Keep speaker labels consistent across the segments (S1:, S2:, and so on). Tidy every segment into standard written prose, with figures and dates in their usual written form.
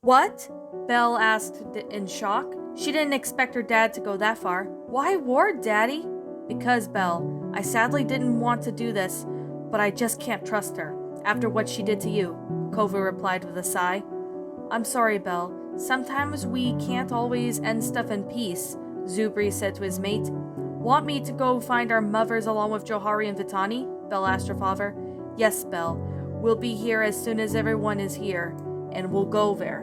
S1: What? Belle asked in shock. She didn't expect her dad to go that far. Why war, Daddy? Because, Belle, I sadly didn't want to do this, but I just can't trust her, after what she did to you, Kovu replied with a sigh. I'm sorry, Belle. Sometimes we can't always end stuff in peace, Zubri said to his mate. Want me to go find our mothers along with Johari and Vitani? Belle asked her father. Yes, Belle. We'll be here as soon as everyone is here, and we'll go there,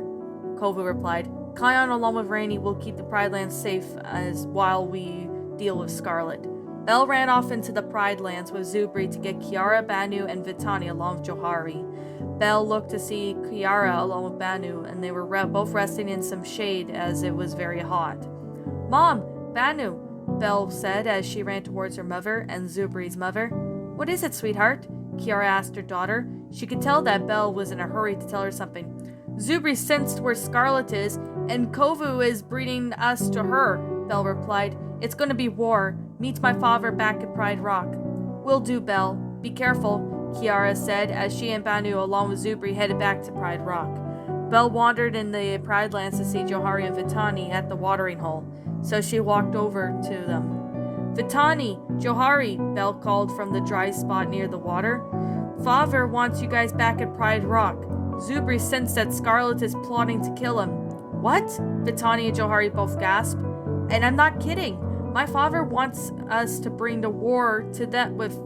S1: Kovu replied. Kion along with Rainey will keep the Pride Lands safe as while we deal with Scarlet. Belle ran off into the Pride Lands with Zubri to get Kiara, Banu, and Vitani along with Johari. Belle looked to see Kiara along with Banu, and they were both resting in some shade as it was very hot. Mom, Banu, Belle said as she ran towards her mother and Zubri's mother. What is it, sweetheart? Kiara asked her daughter. She could tell that Belle was in a hurry to tell her something. Zubri sensed where Scarlet is, and Kovu is bringing us to her, Belle replied. It's going to be war. Meet my father back at Pride Rock. Will do, Belle. Be careful, Kiara said as she and Banu along with Zubri headed back to Pride Rock. Belle wandered in the Pride Lands to see Johari and Vitani at the watering hole, so she walked over to them. Vitani, Johari, Belle called from the dry spot near the water. Father wants you guys back at Pride Rock. Zubri sensed that Scarlet is plotting to kill him. What? Vitani and Johari both gasped. And I'm not kidding. My father wants us to bring the war to that with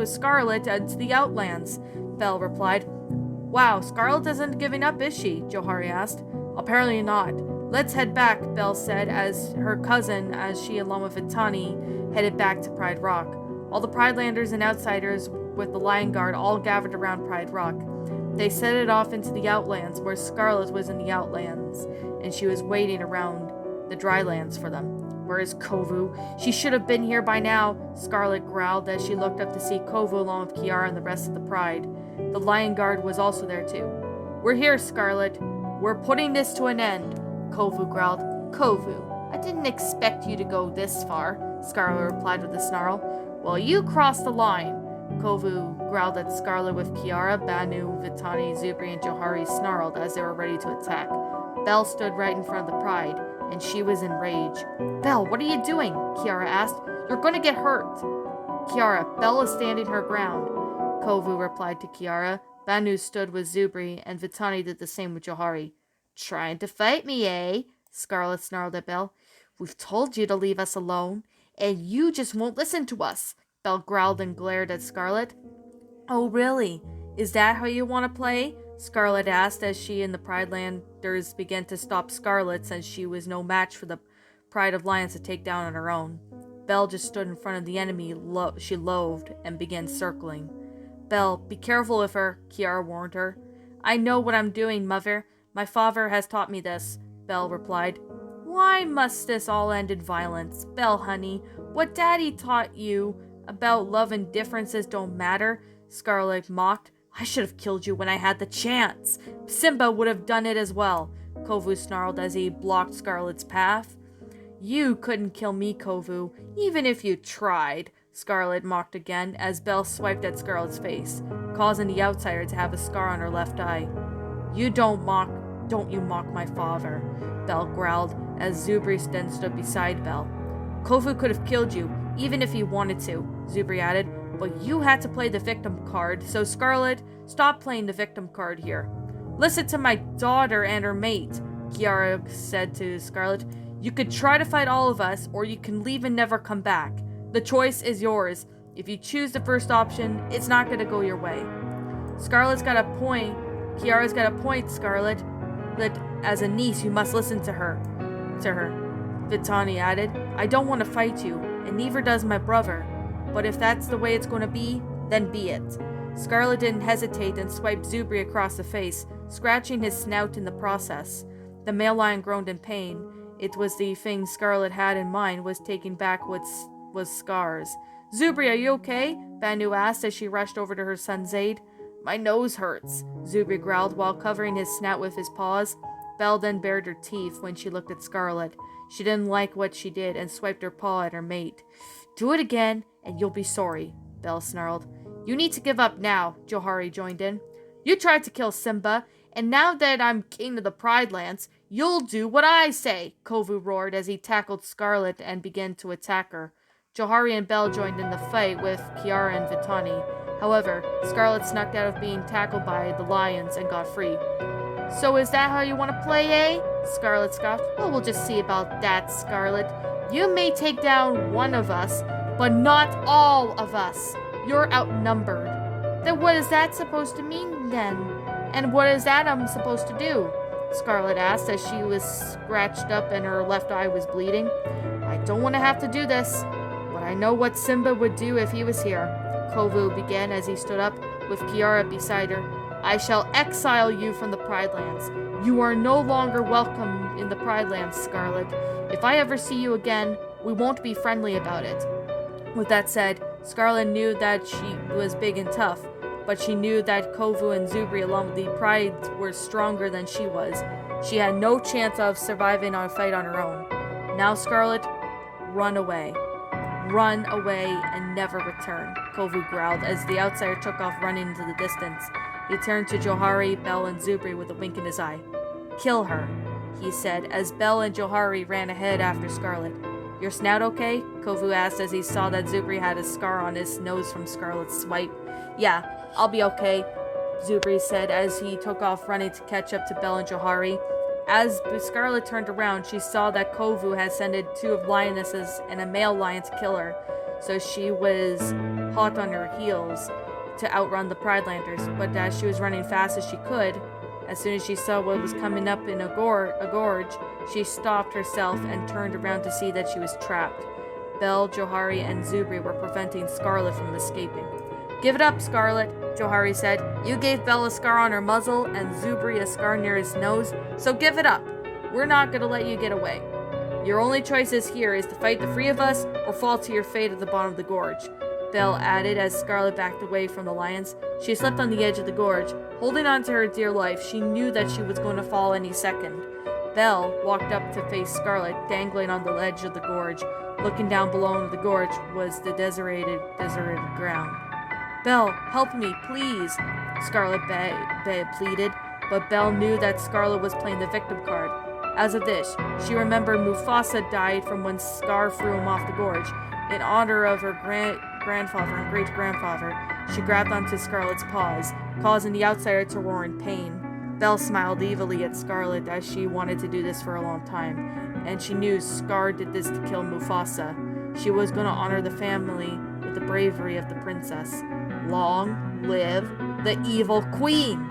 S1: Scarlet and to the Outlands, Belle replied. Wow, Scarlet isn't giving up, is she? Johari asked. Apparently not. Let's head back, Belle said as her cousin, as she along with Vitani, headed back to Pride Rock. All the Pridelanders and outsiders with the Lion Guard all gathered around Pride Rock. They set it off into the Outlands, where Scarlet was in the Outlands, and she was waiting around the Drylands for them. Where is Kovu? She should have been here by now, Scarlet growled as she looked up to see Kovu along with Kiara and the rest of the Pride. The Lion Guard was also there too. We're here, Scarlet. We're putting this to an end, Kovu growled. Kovu, I didn't expect you to go this far, Scarlet replied with a snarl. Well, you crossed the line. Kovu growled at Scarlet with Kiara, Banu, Vitani, Zubri, and Johari snarled as they were ready to attack. Belle stood right in front of the Pride, and she was enraged. Belle, what are you doing? Kiara asked. You're going to get hurt. Kiara, Belle is standing her ground, Kovu replied to Kiara. Banu stood with Zubri, and Vitani did the same with Johari. Trying to fight me, eh? Scarlet snarled at Belle. We've told you to leave us alone, and you just won't listen to us, Belle growled and glared at Scarlet. Oh, really? Is that how you want to play? Scarlet asked as she and the Pridelanders began to stop Scarlet since she was no match for the Pride of Lions to take down on her own. Belle just stood in front of the enemy she loathed and began circling. Belle, be careful with her, Kiara warned her. I know what I'm doing, Mother. My father has taught me this, Belle replied. Why must this all end in violence? Belle, honey, what Daddy taught you about love and differences don't matter, Scarlet mocked. I should have killed you when I had the chance. Simba would have done it as well, Kovu snarled as he blocked Scarlet's path. You couldn't kill me, Kovu, even if you tried, Scarlet mocked again as Belle swiped at Scarlet's face, causing the outsider to have a scar on her left eye. Don't you mock my father, Belle growled as Zubri then stood beside Belle. Kovu could have killed you, even if he wanted to, Zubri added, but you had to play the victim card, so Scarlet, stop playing the victim card here. Listen to my daughter and her mate, Kiara said to Scarlet. You could try to fight all of us, or you can leave and never come back. The choice is yours. If you choose the first option, it's not going to go your way. Scarlet's got a point. Kiara's got a point, Scarlet. That as a niece, you must listen to her. Vitani added, I don't want to fight you, and neither does my brother. But if that's the way it's going to be, then be it. Scarlet didn't hesitate and swiped Zubri across the face, scratching his snout in the process. The male lion groaned in pain. It was the thing Scarlet had in mind was taking back what was scars. Zubri, are you okay? Banu asked as she rushed over to her son's aid. My nose hurts, Zubri growled while covering his snout with his paws. Belle then bared her teeth when she looked at Scarlet. She didn't like what she did and swiped her paw at her mate. Do it again, and you'll be sorry, Belle snarled. You need to give up now, Johari joined in. You tried to kill Simba, And now that I'm king of the Pride Lands, you'll do what I say, Kovu roared as he tackled Scarlet and began to attack her. Johari and Belle joined in the fight with Kiara and Vitani. However, Scarlet snuck out of being tackled by the lions and got free. So is that how you want to play, eh? Scarlet scoffed. Well, we'll just see about that, Scarlet. You may take down one of us, but not all of us. You're outnumbered. Then what is that supposed to mean, then? And what is that I'm supposed to do? Scarlet asked as she was scratched up and her left eye was bleeding. I don't want to have to do this, but I know what Simba would do if he was here. Kovu began as he stood up, with Kiara beside her. I shall exile you from the Pride Lands. You are no longer welcome in the Pride Lands, Scarlet. If I ever see you again, we won't be friendly about it. With that said, Scarlet knew that she was big and tough, but she knew that Kovu and Zubri along with the Pride were stronger than she was. She had no chance of surviving a fight on her own. Now, Scarlet, run away. Run away and never return, Kovu growled as the outsider took off running into the distance. He turned to Johari, Belle, and Zubri with a wink in his eye. Kill her, he said, as Belle and Johari ran ahead after Scarlet. Your snout okay? Kovu asked as he saw that Zubri had a scar on his nose from Scarlet's swipe. Yeah, I'll be okay, Zubri said as he took off running to catch up to Belle and Johari. As Scarlet turned around, she saw that Kovu had sent 2 of lionesses and a male lion to kill her, so she was hot on her heels to outrun the Pridelanders, but as she was running fast as she could, as soon as she saw what was coming up in a gorge, she stopped herself and turned around to see that she was trapped. Belle, Johari, and Zubri were preventing Scarlet from escaping. Give it up, Scarlet, Johari said. You gave Belle a scar on her muzzle and Zubri a scar near his nose, so give it up. We're not going to let you get away. Your only choices here is to fight the 3 of us or fall to your fate at the bottom of the gorge, Belle added as Scarlet backed away from the lions. She slipped on the edge of the gorge. Holding on to her dear life, she knew that she was going to fall any second. Belle walked up to face Scarlet, dangling on the ledge of the gorge. Looking down below the gorge was the deserted ground. Belle, help me, please, Scarlet pleaded, but Belle knew that Scarlet was playing the victim card. As of this, she remembered Mufasa died from when Scar threw him off the gorge. In honor of her grandfather and great-grandfather, she grabbed onto Scarlet's paws, causing the outsider to roar in pain. Belle smiled evilly at Scarlet as she wanted to do this for a long time, and she knew Scar did this to kill Mufasa. She was going to honor the family with the bravery of the princess. Long live the evil queen,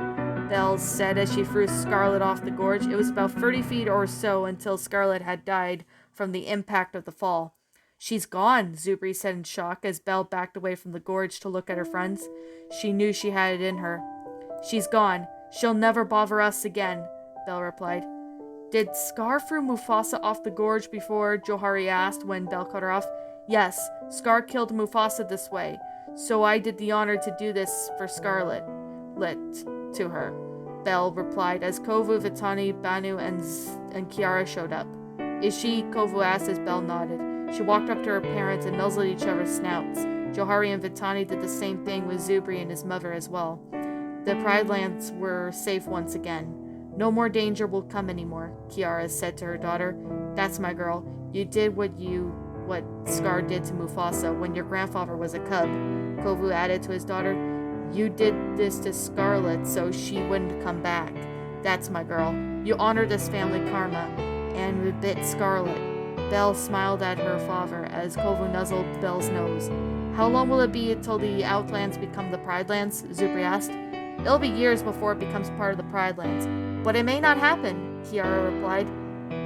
S1: Belle said as she threw Scarlet off the gorge. It was about 30 feet or so until Scarlet had died from the impact of the fall. She's gone, Zubri said in shock as Belle backed away from the gorge to look at her friends. She knew she had it in her. She's gone. She'll never bother us again, Belle replied. Did Scar throw Mufasa off the gorge before? Johari asked when Belle cut her off. Yes, Scar killed Mufasa this way, so I did the honor to do this for Scarlet. Lit to her, Belle replied as Kovu, Vitani, Banu, and Kiara showed up. Is she? Kovu asked as Belle nodded. She walked up to her parents and nuzzled each other's snouts. Johari and Vitani did the same thing with Zubri and his mother as well. The Pride Lands were safe once again. No more danger will come anymore, Kiara said to her daughter. That's my girl. You did what Scar did to Mufasa when your grandfather was a cub. Kovu added to his daughter. You did this to Scarlet so she wouldn't come back. That's my girl. You honor this family karma, and we bit Scarlet. Belle smiled at her father as Kovu nuzzled Belle's nose. How long will it be until the Outlands become the Pride Lands? Zubri asked. It'll be years before it becomes part of the Pride Lands, but it may not happen, Kiara replied.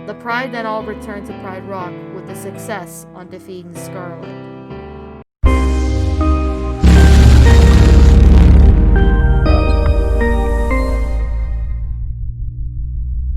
S1: The Pride then all returned to Pride Rock with a success on defeating Scarlet.